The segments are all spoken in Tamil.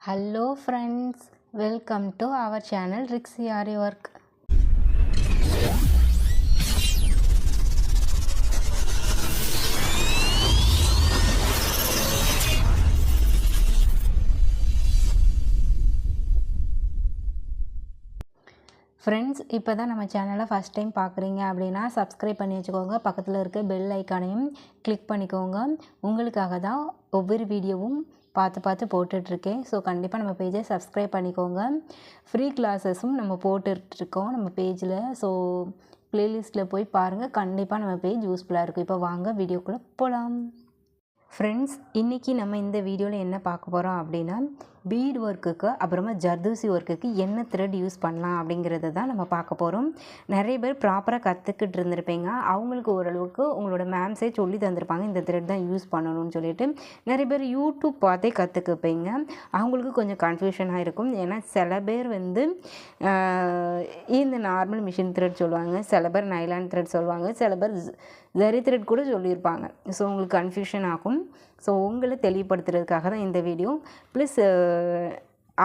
Hello friends, welcome to our channel Rixi Ari Work. Friends, இப்போ தான் நம்ம சேனலை ஃபஸ்ட் டைம் பார்க்குறீங்க அப்படின்னா சப்ஸ்கிரைப் பண்ணி வச்சுக்கோங்க. பக்கத்தில் இருக்க பெல் ஐக்கானையும் கிளிக் பண்ணிக்கோங்க. உங்களுக்காக தான் ஒவ்வொரு வீடியோவும் பார்த்து போட்டுட்ருக்கேன். ஸோ கண்டிப்பாக நம்ம பேஜை சப்ஸ்கிரைப் பண்ணிக்கோங்க. ஃப்ரீ கிளாஸஸும் நம்ம போட்டுட்ருக்கோம் நம்ம பேஜில். ஸோ ப்ளேலிஸ்ட்டில் போய் பாருங்கள். கண்டிப்பாக நம்ம பேஜ் யூஸ்ஃபுல்லாக இருக்கும். இப்போ வாங்க வீடியோக்குள்ளே போகலாம். ஃப்ரெண்ட்ஸ், இன்றைக்கி நம்ம இந்த வீடியோவில் என்ன பார்க்க போகிறோம் அப்படின்னா பீட் ஒர்க்குக்கு அப்புறமா ஜர்தூசி ஒர்க்குக்கு என்ன த்ரெட் யூஸ் பண்ணலாம் அப்படிங்கிறது தான் நம்ம பார்க்க போகிறோம். நிறைய பேர் ப்ராப்பராக கற்றுக்கிட்டு இருந்திருப்பீங்க. அவங்களுக்கு ஓரளவுக்கு உங்களோட மேம்ஸே சொல்லி தந்திருப்பாங்க இந்த த்ரெட் தான் யூஸ் பண்ணணும்னு சொல்லிட்டு. நிறைய பேர் யூடியூப் பார்த்தே கற்றுக்குப்பீங்க. அவங்களுக்கு கொஞ்சம் கன்ஃபியூஷனாக இருக்கும். ஏன்னா சில பேர் வந்து இந்த நார்மல் மிஷின் த்ரெட் சொல்லுவாங்க, சில பேர் நைலான் த்ரெட் சொல்லுவாங்க, சில பேர் ஜரி த்ரெட் கூட சொல்லியிருப்பாங்க. ஸோ உங்களுக்கு கன்ஃபியூஷன் ஆகும். ஸோ உங்களை தெளிவுபடுத்துறதுக்காக தான் இந்த வீடியோ. ப்ளஸ்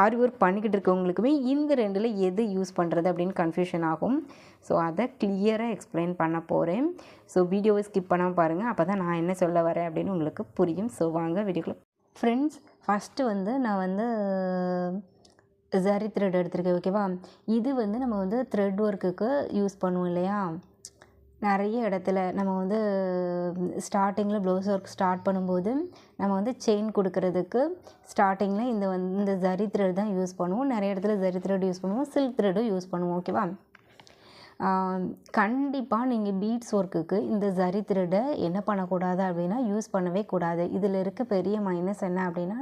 ஆரி ஒர்க் பண்ணிக்கிட்டு இருக்கவங்களுக்குமே இந்த ரெண்டில் எது யூஸ் பண்ணுறது அப்படின்னு கன்ஃபியூஷன் ஆகும். ஸோ அதை கிளியராக எக்ஸ்பிளைன் பண்ண போகிறேன். ஸோ வீடியோவை ஸ்கிப் பண்ணாமல் பாருங்கள். அப்போ தான் நான் என்ன சொல்ல வரேன் அப்படின்னு உங்களுக்கு புரியும். ஸோ வாங்க வீடியோக்குள்ள. ஃப்ரெண்ட்ஸ், ஃபஸ்ட்டு வந்து நான் வந்து ஜரி த்ரெட் எடுத்திருக்கேன். ஓகேவா? இது வந்து நம்ம வந்து த்ரெட் ஒர்க்குக்கு யூஸ் பண்ணுவோம் இல்லையா? நிறைய இடத்துல நம்ம வந்து ஸ்டார்டிங்கில் ப்ளவுஸ் ஒர்க் ஸ்டார்ட் பண்ணும்போது நம்ம வந்து செயின் கொடுக்கறதுக்கு ஸ்டார்டிங்கில் இந்த ஜரி த்ரெட் தான் யூஸ் பண்ணுவோம். நிறைய இடத்துல ஜரி த்ரெட் யூஸ் பண்ணுவோம், சில்க் த்ரெட்டும் யூஸ் பண்ணுவோம். ஓகேவா? கண்டிப்பாக நீங்கள் பீட்ஸ் ஒர்க்குக்கு இந்த ஜரி த்ரெட்டை என்ன பண்ணக்கூடாது அப்படின்னா யூஸ் பண்ணவே கூடாது. இதில் இருக்க பெரிய மைனஸ் என்ன அப்படின்னா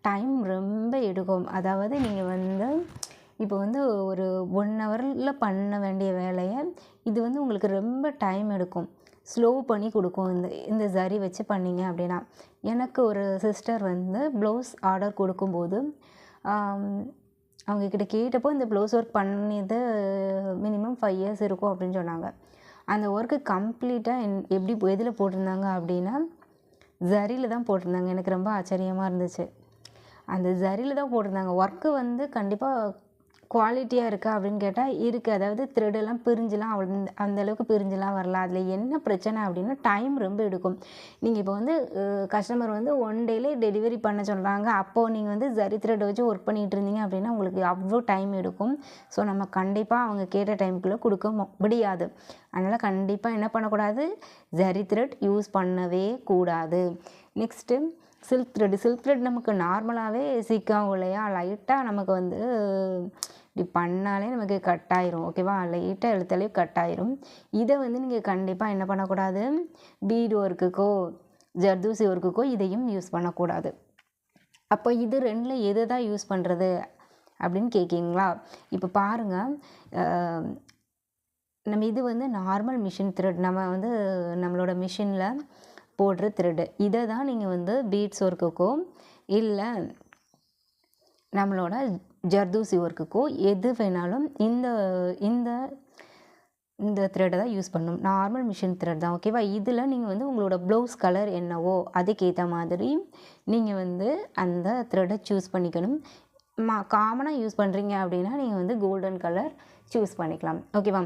டைம் ரொம்ப எடுக்கும். அதாவது நீங்கள் வந்து இப்போ வந்து ஒரு 1 ஹவரில் பண்ண வேண்டிய வேலையை இது வந்து உங்களுக்கு ரொம்ப டைம் எடுக்கும், ஸ்லோ பண்ணி கொடுக்கும் இந்த ஜரி வச்சு பண்ணிங்க அப்படின்னா. எனக்கு ஒரு சிஸ்டர் வந்து ப்ளவுஸ் ஆர்டர் கொடுக்கும்போது அவங்கக்கிட்ட கேட்டப்போ இந்த ப்ளவுஸ் ஒர்க் பண்ணியது மினிமம் 5 இயர்ஸ் இருக்கும் அப்படின்னு சொன்னாங்க. அந்த ஒர்க்கு கம்ப்ளீட்டாக எப்படி எதில் போட்டிருந்தாங்க அப்படின்னா ஜரியில் தான் போட்டிருந்தாங்க. எனக்கு ரொம்ப ஆச்சரியமாக இருந்துச்சு. அந்த ஜரியில் தான் போட்டிருந்தாங்க. ஒர்க்கு வந்து கண்டிப்பாக குவாலிட்டியாக இருக்கா அப்படின்னு கேட்டால் இருக்குது. அதாவது த்ரெடெல்லாம் பிரிஞ்சுலாம் அந்தளவுக்கு பிரிஞ்சுலாம் வரல. அதில் என்ன பிரச்சனை அப்படின்னா டைம் ரொம்ப எடுக்கும். நீங்கள் இப்போ வந்து கஸ்டமர் வந்து 1 டேலே டெலிவரி பண்ண சொல்கிறாங்க. அப்போது நீங்கள் வந்து ஜரி த்ரெட்டை வச்சு ஒர்க் பண்ணிகிட்டு இருந்தீங்க அப்படின்னா உங்களுக்கு அவ்வளோ டைம் எடுக்கும். ஸோ நம்ம கண்டிப்பாக அவங்க கேட்ட டைமுக்குள்ளே கொடுக்க முடியாது. அதனால் கண்டிப்பாக என்ன பண்ணக்கூடாது, ஜரி த்ரெட் யூஸ் பண்ணவே கூடாது. நெக்ஸ்ட்டு சில்க் த்ரெட் நமக்கு நார்மலாகவே சீக்காகும் இல்லையா? லைட்டாக நமக்கு வந்து இப்படி பண்ணாலே நமக்கு கட் ஆயிரும். ஓகேவா? லைட்டாக இழுத்தாலே கட் ஆயிரும். இதை வந்து நீங்கள் கண்டிப்பாக என்ன பண்ணக்கூடாது, பீடு ஒர்க்குக்கோ ஜர்தூசி ஒர்க்குக்கோ இதையும் யூஸ் பண்ணக்கூடாது. அப்போ இது ரெண்டில் எது தான் யூஸ் பண்ணுறது அப்படின்னு கேட்கிங்களா? இப்போ பாருங்கள், நம்ம இது வந்து நார்மல் மிஷின் த்ரெட், நம்ம வந்து நம்மளோட மிஷினில் போடுற த்ரெட்டு. இதை தான் நீங்கள் வந்து பீட்ஸ் ஒர்க்குக்கோ இல்லை நம்மளோட ஜர்தூசி ஒர்க்குக்கோ எது வேணாலும் இந்த இந்த இந்த த்ரெட்டை தான் யூஸ் பண்ணணும். நார்மல் மிஷின் த்ரெட் தான். ஓகேவா? இதில் நீங்கள் வந்து உங்களோட ப்ளவுஸ் கலர் என்னவோ அதுக்கேற்ற மாதிரி நீங்கள் வந்து அந்த த்ரெட்டை சூஸ் பண்ணிக்கணும். காமனாக யூஸ் பண்ணுறீங்க அப்படின்னா நீங்கள் வந்து கோல்டன் கலர் சூஸ் பண்ணிக்கலாம். ஓகேவா?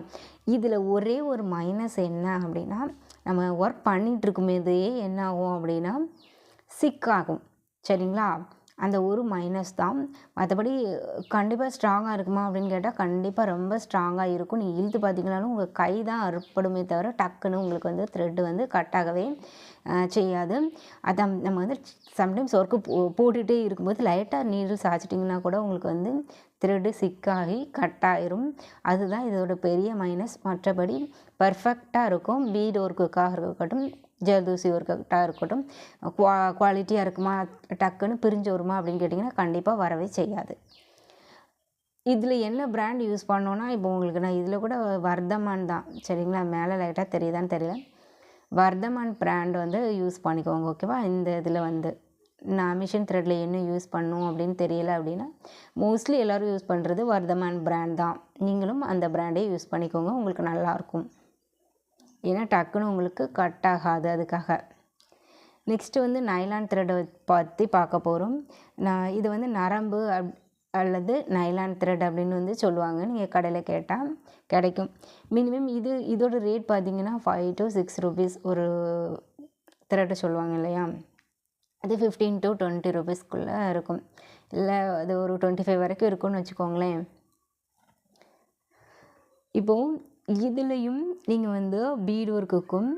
இதில் ஒரே ஒரு மைனஸ் என்ன அப்படின்னா நம்ம ஒர்க் பண்ணிகிட்ருக்கும்போதே என்ன ஆகும் அப்படின்னா சிக்காகும். சரிங்களா? அந்த ஒரு மைனஸ் தான். மற்றபடி கண்டிப்பாக ஸ்ட்ராங்காக இருக்குமா அப்படின்னு கேட்டால் கண்டிப்பாக ரொம்ப ஸ்ட்ராங்காக இருக்கும். நீங்கள் இழுத்து பார்த்தீங்கனாலும் உங்கள் கை தான் அறுப்படுமே தவிர டக்குன்னு உங்களுக்கு வந்து த்ரெட்டு வந்து கட்டாகவே செய்யாது. அதான் நம்ம வந்து சம்டைம்ஸ் ஒர்க்கு போட்டுகிட்டே இருக்கும்போது லைட்டாக நீடில் சாய்ச்சிட்டிங்கன்னா கூட உங்களுக்கு வந்து த்ரெட்டு சிக்காகி கட்டாயிரும். அதுதான் இதோட பெரிய மைனஸ். மற்றபடி பர்ஃபெக்டாக இருக்கும். பீட் ஒர்க்குக்காக இருக்கட்டும், ஜர்தூசி ஒர்க்காக இருக்கட்டும், குவாலிட்டியாக இருக்குமா, டக்குன்னு பிரிஞ்சு வருமா அப்படின்னு கேட்டிங்கன்னா கண்டிப்பாக வரவே செய்யாது. இதில் என்ன பிராண்ட் யூஸ் பண்ணோன்னா இப்போ உங்களுக்கு நான் இதில் கூட வர்தமான் தான். சரிங்களா? மேலே லைட்டாக தெரியுதான்னு தெரியல. வர்தமான் பிராண்ட் வந்து யூஸ் பண்ணிக்கோங்க. ஓகேவா? இந்த இதில் வந்து நான் மிஷின் த்ரெட்டில் என்ன யூஸ் பண்ணும் அப்படின்னு தெரியல அப்படின்னா மோஸ்ட்லி எல்லோரும் யூஸ் பண்ணுறது வர்தமான் பிராண்ட் தான். நீங்களும் அந்த பிராண்டே யூஸ் பண்ணிக்கோங்க. உங்களுக்கு நல்லாயிருக்கும். ஏன்னா டக்குன்னு உங்களுக்கு கட் ஆகாது. அதுக்காக நெக்ஸ்ட்டு வந்து நைலான் த்ரெட்டை பற்றி பார்க்க போகிறோம். இது வந்து நரம்பு அல்லது நைலான் த்ரெட் அப்படின்னு வந்து சொல்லுவாங்க. நீங்கள் கடையில் கேட்டால் கிடைக்கும். மினிமம் இதோட ரேட் பார்த்தீங்கன்னா 5 to 6 rupees ஒரு த்ரெட்டை சொல்லுவாங்க இல்லையா, அது 15 to 20 rupeesக்குள்ளே இருக்கும். இல்லை அது ஒரு 25 வரைக்கும் இருக்கும்னு வச்சுக்கோங்களேன். இப்போது இதுலேயும் நீங்கள் வந்து பீட் ஒர்க்குக்கும்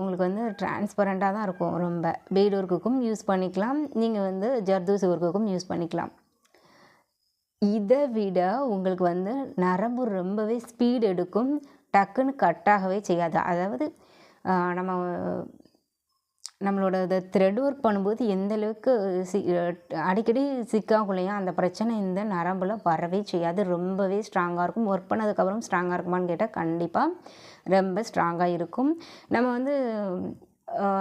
உங்களுக்கு வந்து டிரான்ஸ்பரண்ட்டாக தான் இருக்கும். ரொம்ப பீட் ஒர்க்குக்கும் யூஸ் பண்ணிக்கலாம், நீங்கள் வந்து ஜர்தோசி ஒர்க்குக்கும் யூஸ் பண்ணிக்கலாம். இதை விட உங்களுக்கு வந்து நரம்பு ரொம்பவே ஸ்பீடு எடுக்கும், டக்குன்னு கட்டாகவே செய்யாது. அதாவது நம்மளோட இந்த த்ரெட் ஒர்க் பண்ணும்போது எந்த அளவுக்கு அடிக்கடி சிக்காகும் இல்லையா, அந்த பிரச்சனை இந்த நரம்பில் வரவே செய்யாது. ரொம்பவே ஸ்ட்ராங்காக இருக்கும். ஒர்க் பண்ணதுக்கப்புறம் ஸ்ட்ராங்காக இருக்குமான்னு கேட்டால் கண்டிப்பாக ரொம்ப ஸ்ட்ராங்காக இருக்கும். நம்ம வந்து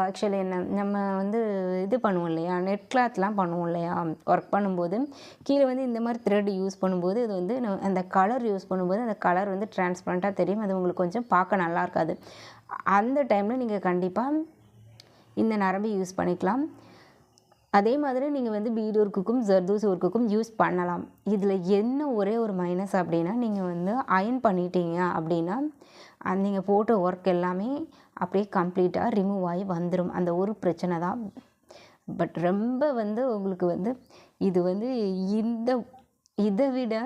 ஆக்சுவலி நம்ம வந்து இது பண்ணுவோம் இல்லையா, நெட் கிளாத்லாம் பண்ணுவோம் இல்லையா, ஒர்க் பண்ணும்போது கீழே வந்து இந்த மாதிரி த்ரெட் யூஸ் பண்ணும்போது இது வந்து அந்த கலர் யூஸ் பண்ணும்போது அந்த கலர் வந்து டிரான்ஸ்பரண்ட்டாக தெரியும். அது உங்களுக்கு கொஞ்சம் பார்க்க நல்லா இருக்காது. அந்த டைமில் நீங்கள் கண்டிப்பாக இந்த நரம்பு யூஸ் பண்ணிக்கலாம். அதே மாதிரி நீங்கள் வந்து பீட் ஒர்க்குக்கும் ஜர்தோசி ஒர்க்குக்கும் யூஸ் பண்ணலாம். இதில் என்ன ஒரே ஒரு மைனஸ் அப்படின்னா, நீங்கள் வந்து அயன் பண்ணிட்டீங்க அப்படின்னா நீங்கள் போட்ட ஒர்க் எல்லாமே அப்படியே கம்ப்ளீட்டாக ரிமூவ் ஆகி வந்துடும். அந்த ஒரு பிரச்சனை தான். பட் ரொம்ப வந்து உங்களுக்கு வந்து இது வந்து இதை விட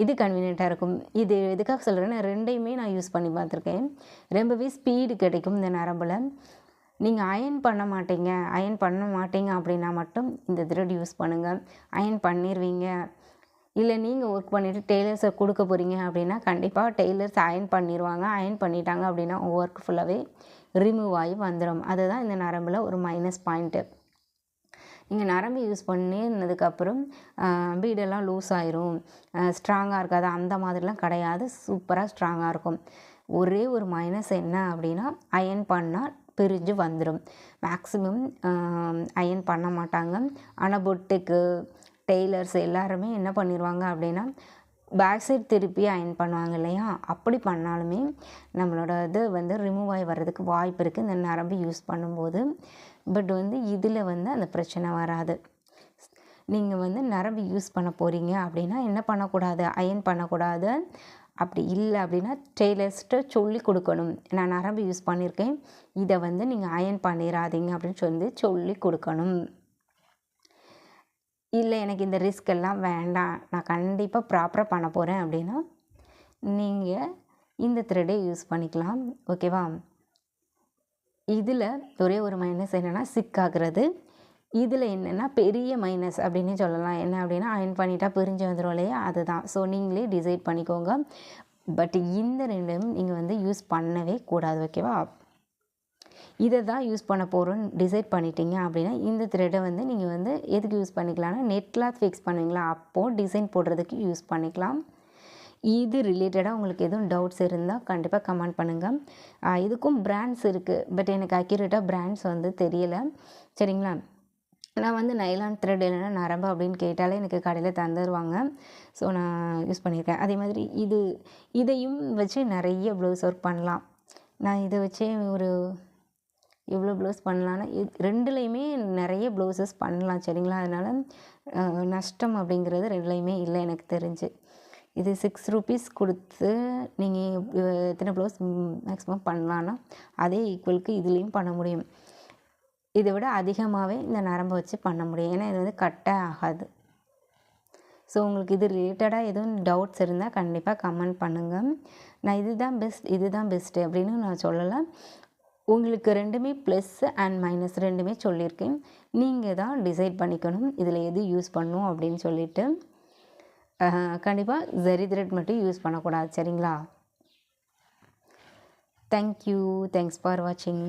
இது கன்வீனியண்ட்டாக இருக்கும். இது எதுக்காக சொல்கிறேன்னா, ரெண்டையுமே நான் யூஸ் பண்ணி பார்த்துருக்கேன். ரொம்பவே ஸ்பீடு கிடைக்கும் இந்த நரம்பில். நீங்கள் அயன் பண்ண மாட்டீங்க அப்படின்னா மட்டும் இந்த த்ரெட் யூஸ் பண்ணுங்கள். அயன் பண்ணிடுவீங்க, இல்லை நீங்கள் ஒர்க் பண்ணிவிட்டு டெய்லர்ஸை கொடுக்க போகிறீங்க அப்படின்னா கண்டிப்பாக டெய்லர்ஸ் அயன் பண்ணிடுவாங்க. அயன் பண்ணிட்டாங்க அப்படின்னா ஒர்க் ஃபுல்லாகவே ரிமூவ் ஆகி வந்துடும். அதுதான் இந்த நரம்பில் ஒரு மைனஸ் பாயிண்ட்டு. நீங்கள் நரம்பு யூஸ் பண்ணினதுக்கப்புறம் பீடெல்லாம் லூஸ் ஆயிரும், ஸ்ட்ராங்காக இருக்காது, அந்த மாதிரிலாம் கிடையாது. சூப்பராக ஸ்ட்ராங்காக இருக்கும். ஒரே ஒரு மைனஸ் என்ன அப்படின்னா, அயன் பண்ணால் பிரிஞ்சு வந்துடும். மேக்ஸிமம் அயன் பண்ண மாட்டாங்க. ஆனால் பொட்டுக்கு டெய்லர்ஸ் எல்லாருமே என்ன பண்ணிடுவாங்க அப்படின்னா, பேக் சைட் திருப்பி அயன் பண்ணுவாங்க இல்லையா, அப்படி பண்ணாலுமே நம்மளோட இது வந்து ரிமூவ் ஆகி வர்றதுக்கு வாய்ப்பு இருக்குது இந்த நரம்பு யூஸ் பண்ணும்போது. பட் வந்து இதில் வந்து அந்த பிரச்சனை வராது. நீங்கள் வந்து நரம்பு யூஸ் பண்ண போகிறீங்க அப்படின்னா என்ன பண்ணக்கூடாது, அயன் பண்ணக்கூடாது. அப்படி இல்லை அப்படின்னா டெய்லர்ஸ்ட்டு சொல்லி கொடுக்கணும், நான் நரம்பு யூஸ் பண்ணியிருக்கேன், இதை வந்து நீங்கள் அயன் பண்ணிடாதீங்க அப்படின்னு சொல்லி கொடுக்கணும். இல்லை எனக்கு இந்த ரிஸ்க் எல்லாம் வேண்டாம், நான் கண்டிப்பாக ப்ராப்பராக பண்ண போகிறேன் அப்படின்னா நீங்கள் இந்த த்ரெட்டை யூஸ் பண்ணிக்கலாம். ஓகேவா. இதில் ஒரே ஒரு மைனஸ் என்னென்னா சிக்காகிறது. இதில் என்னென்னா பெரிய மைனஸ் அப்படின்னு சொல்லலாம். என்ன அப்படின்னா, அயன் பண்ணிட்டா பிரிஞ்சு வந்துடும் இல்லையா, அதுதான். ஸோ நீங்களே டிசைட் பண்ணிக்கோங்க. பட் இந்த ரெண்டும் நீங்கள் வந்து யூஸ் பண்ணவே கூடாது. ஓகேவா. இதை தான் யூஸ் பண்ண போகிறோன்னு டிசைட் பண்ணிட்டீங்க அப்படின்னா இந்த த்ரெட்டை வந்து நீங்கள் வந்து எதுக்கு யூஸ் பண்ணிக்கலாம்னா, நெட் கிளாத் ஃபிக்ஸ் பண்ணுவீங்களா அப்போது டிசைன் போடுறதுக்கு யூஸ் பண்ணிக்கலாம். இது ரிலேட்டடாக உங்களுக்கு எதுவும் டவுட்ஸ் இருந்தால் கண்டிப்பாக கமெண்ட் பண்ணுங்கள். இதுக்கும் பிராண்ட்ஸ் இருக்குது, பட் எனக்கு அக்யூரேட்டாக பிராண்ட்ஸ் வந்து தெரியலை. சரிங்களா. நான் வந்து நைலான் த்ரெட் இல்லைன்னா நரம்பு அப்படின்னு கேட்டாலே எனக்கு கடையில் தந்துடுவாங்க. ஸோ நான் யூஸ் பண்ணியிருக்கேன். அதே மாதிரி இதையும் வச்சு நிறைய ப்ளவுஸ் ஒர்க் பண்ணலாம். நான் இதை வச்சே ஒரு எவ்வளோ ப்ளவுஸ் பண்ணலான்னா, ரெண்டுலேயுமே நிறைய ப்ளவுசஸ் பண்ணலாம். சரிங்களா. அதனால் நஷ்டம் அப்படிங்கிறது ரெண்டுலேயுமே இல்லை எனக்கு தெரிஞ்சு. இது 6 rupees கொடுத்து நீங்கள் எத்தனை ப்ளவுஸ் மேக்ஸிமம் பண்ணலான்னா அதே ஈக்குவலுக்கு இதுலேயும் பண்ண முடியும். இதை விட அதிகமாகவே இந்த நரம்பை வச்சு பண்ண முடியும். ஏன்னா இது வந்து கட்டே ஆகாது. ஸோ உங்களுக்கு இது ரிலேட்டடாக எதுவும் டவுட்ஸ் இருந்தால் கண்டிப்பாக கமெண்ட் பண்ணுங்கள். நான் இதுதான் பெஸ்ட்டு அப்படின்னு நான் சொல்லலை. உங்களுக்கு ரெண்டுமே ப்ளஸ் அண்ட் மைனஸ் ரெண்டுமே சொல்லியிருக்கேன். நீங்கள் தான் டிசைட் பண்ணிக்கணும் இதில் எது யூஸ் பண்ணணும் அப்படின்னு சொல்லிட்டு. கண்டிப்பாக ஜரி த்ரெட் மட்டும் யூஸ் பண்ணக்கூடாது. சரிங்களா. தேங்க்யூ. தேங்க்ஸ் ஃபார் வாட்சிங்.